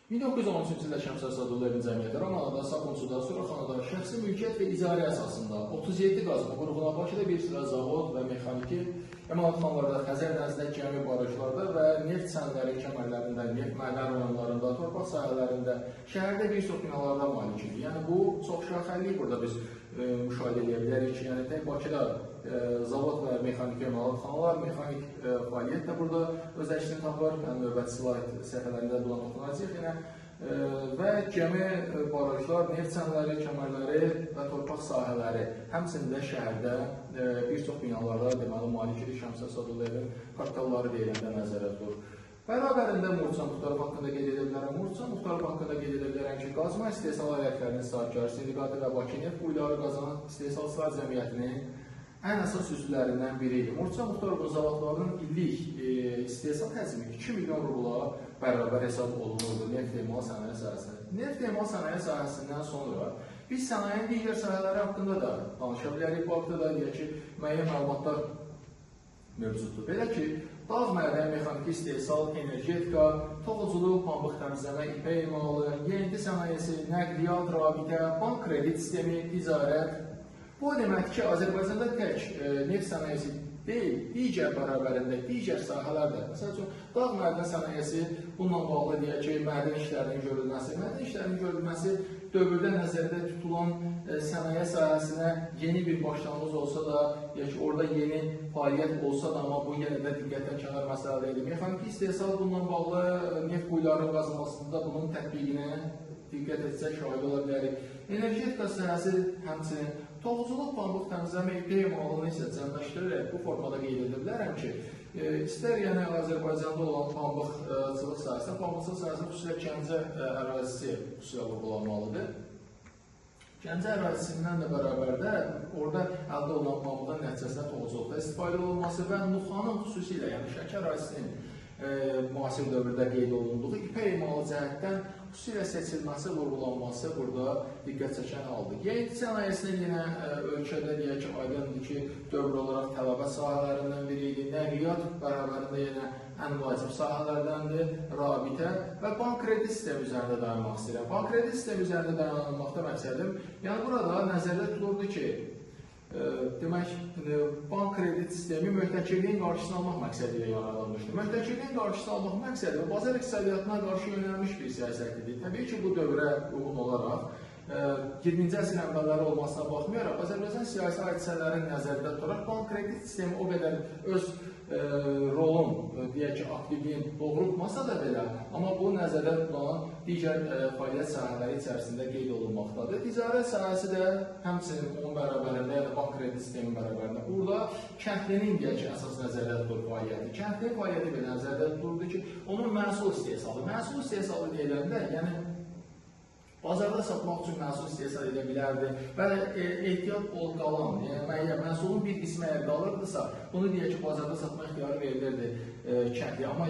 1913-cü ildə Şəmsər Sadullayevin cəmiyyəti Romanada, Sabunçuda, Suraxanada şəxsi mülkiyyət və icarə əsasında 37 qazma qurğuna Bakıda bir sıra zavod və mexaniki emalatxanalarda, Xəzər dənizində gəmi barajlarda və neft sənədləri kəmərlərində, neft mədən rayonlarında, torpaq sahələrində, şəhərdə bir çox binalarda malik idi. Yəni bu çox şaxəliyi burada biz müşahidə edə bilərik ki, yəni tək Bakıda zavod və mexaniki emalatxanalar, mexanik fəaliyyət də burada öz əksini tapır. Yəni növbəti slayd səhifələrində buna toxunacağıq. Və gəmi, barajlar, neft sənədləri, kəmərləri və torpaq sahələri, həmçində şəhərdə bir çox binalarda deməli malik idi. Şəmsər Sadullayevin kapitalları deyiləndə nəzərə tutulur. Bərabərində Murçan Muxtarov haqqında qeyd edə bilərəm. Murçan Muxtarov haqqında qeyd edə bilərəm ki, qazma istehsal alətlərinin sahibkarı, sindikatı və Bakı neft quyuları qazanan istehsalçılar cəmiyyətinin ən əsas üzvlərindən biri idi. Murçan Muxtarovun zavodlarının illik istehsal həcmi 2 milyon rubla bərabər hesab olunurdu neft emal sənaye sahəsində. Neft emal sənaye sahəsindən sonra biz sənayenin digər sahələri haqqında da danışa bilərik. Bu haqda da deyək ki, müəyyən məlumatlar mövcuddur. Belə ki, dağ mədən, mexaniki istehsal, energetika, toxuculuq, pambıq təmizləmə, ipək emalı, yeyinti sənayesi, nəqliyyat, rabitə, bank kredit sistemi, ticarət. Bu deməkdir ki, Azərbaycanda tək neft sənayesi deyil, digər bərabərində, digər sahələrdə. Məsəl üçün, dağ mədən sənayesi bununla bağlı deyək ki, mədən işlərinin görülməsi. Mədən işlərinin görülməsi dövrdə nəzərdə tutulan sənaye sahəsinə yeni bir başlanğıc olsa da, deyək ki, orada yeni fəaliyyət olsa da, amma bu yenə də diqqətdən kənar məsələ deyil. Mexaniki istehsal bununla bağlı neft quyularının qazılmasında bunun tətbiqinə diqqət etsək şahid ola bilərik. Energetika sahəsi həmçinin toxuculuq, pambıq təmizləmə, ipək emalını isə cəmləşdirərək bu formada qeyd edə bilərəm ki, istər yəni Azərbaycanda olan pambıqçılıq sahəsində, pambıqçılıq sahəsində xüsusilə Gəncə ərazisi xüsusilə vurğulanmalıdır. Gəncə ərazisindən də bərabərdə orada əldə olunan pambığın nəticəsində toxuculuqda istifadə olunması və Nuxanın xüsusilə, yəni Şəki ərazisinin müasir dövrdə qeyd olunduğu ipək emalı cəhətdən xüsusilə seçilməsi, vurğulanması burada diqqət çəkən haldır. Yeyinti sənayesinin yenə ölkədə deyək ki, aydındır ki, dövr olaraq tələbə sahələrindən biri idi. Nəqliyyat bərabərində yenə ən vacib sahələrdəndir, rabitə və bank kredit sistemi üzərində dayanmaq istəyirəm. Bank kredit sistemi üzərində dayanmaqda məqsədim, yəni burada nəzərdə tutulurdu ki, demək, bank kredit sistemi möhtəkirliyin qarşısını almaq məqsədi ilə yaradılmışdır. Möhtəkirliyin qarşısını almaq məqsədi və bazar iqtisadiyyatına qarşı yönəlmiş bir siyasət idi. Təbii ki, bu dövrə uyğun olaraq 20-ci əsrin əvvəlləri olmasına baxmayaraq, Azərbaycan siyasi hadisələrini nəzərdə tutaraq bank kredit sistemi o qədər öz rolun, deyək ki, aktivliyin doğrultmasa da belə, amma bu nəzərdə tutulan digər fəaliyyət sahələri içərisində qeyd olunmaqdadır. Ticarət sahəsi də həmçinin onun bərabərində, yəni bank kredit sistemi bərabərində. Burada kəndlinin deyək ki, əsas nəzərdə tutulur fəaliyyəti. Kəndlinin fəaliyyəti belə nəzərdə tutulurdu ki, onun məhsul istehsalı. Məhsul istehsalı deyiləndə, yəni bazarda satmaq üçün məhsul istehsal edə bilərdi və ehtiyat ol qalan, yəni məhsulun bir qismi əgər qalırdısa, bunu deyək ki, bazarda satma ixtiyarı verilirdi kəndliyə. Amma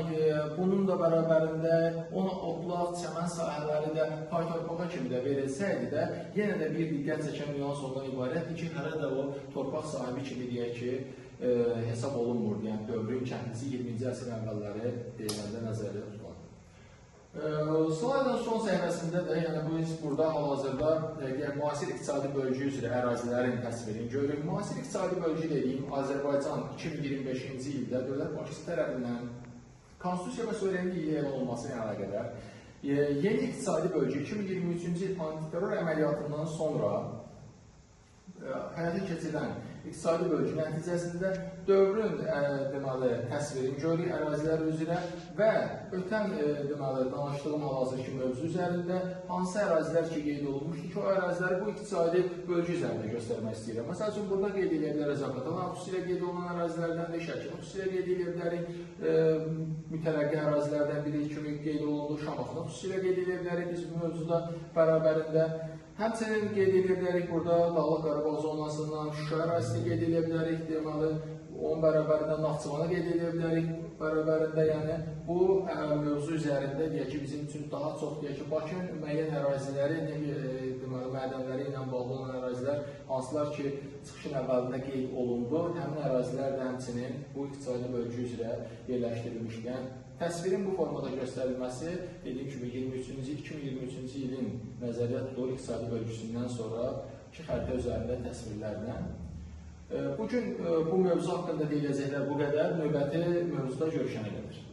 bunun da bərabərində ona otlaq, çəmən sahələri də pay torpağa kimi də verilsəydi də, yenə də bir diqqət çəkən nüans ondan ibarətdir ki, hələ də o torpaq sahibi kimi deyək ki, hesab olunmurdu. Yəni dövrün kəndlisi 20-ci əsrin əvvəlləri deyiləndə nəzərdə tutulan. Slaydın son səhifəsində də, yəni biz burada hal-hazırda müasir iqtisadi bölgü üzrə ərazilərin təsvirini görürük. Müasir iqtisadi bölgü dediyim Azərbaycan 2025-ci ildə dövlət başçısı tərəfindən konstitusiya və suverenliyi elan olması ilə əlaqədar yeni iqtisadi bölgü 2023-cü il antiterror əməliyyatından sonra həyata keçirilən iqtisadi bölgü nəticəsində dövrün deməli təsvirini görürük ərazilər üzrə və ötən deməli danışdığım hal-hazırki mövzu üzərində hansı ərazilər ki qeyd olunmuşdur ki, o əraziləri bu iqtisadi bölgü üzərində göstərmək istəyirəm. Məsəl üçün burada qeyd edə bilərik Zaqatala xüsusilə qeyd olunan ərazilərdən də Şəkini xüsusilə qeyd edə bilərik, mütərəqqi ərazilərdən biri kimi qeyd olunduğu Şamaxını xüsusilə qeyd edə bilərik biz bu mövzuda bərabərində. Həmçinin qeyd edə bilərik burada Dağlıq Qarabağ zonasından Şuşa ərazisini qeyd edə bilərik, deməli, onun bərabərində Naxçıvanı qeyd edə bilərik, bərabərində, yəni bu mövzu üzərində deyək ki, bizim üçün daha çox deyək ki, Bakının müəyyən əraziləri, deməli, mədənləri ilə bağlı olan ərazilər, hansılar ki, çıxışın əvvəlində qeyd olundu, həmin ərazilər də həmçinin bu iqtisadi bölgü üzrə yerləşdirilmişkən, təsvirin bu formada göstərilməsi, dediyim kimi, 23-cü nəzərdə tutulur iqtisadi bölgüsündən sonra iki xəritə üzərində təsvirlərlə. Bugün bu mövzu haqqında deyiləcəklər bu qədər. Növbəti mövzuda görüşənə qədər.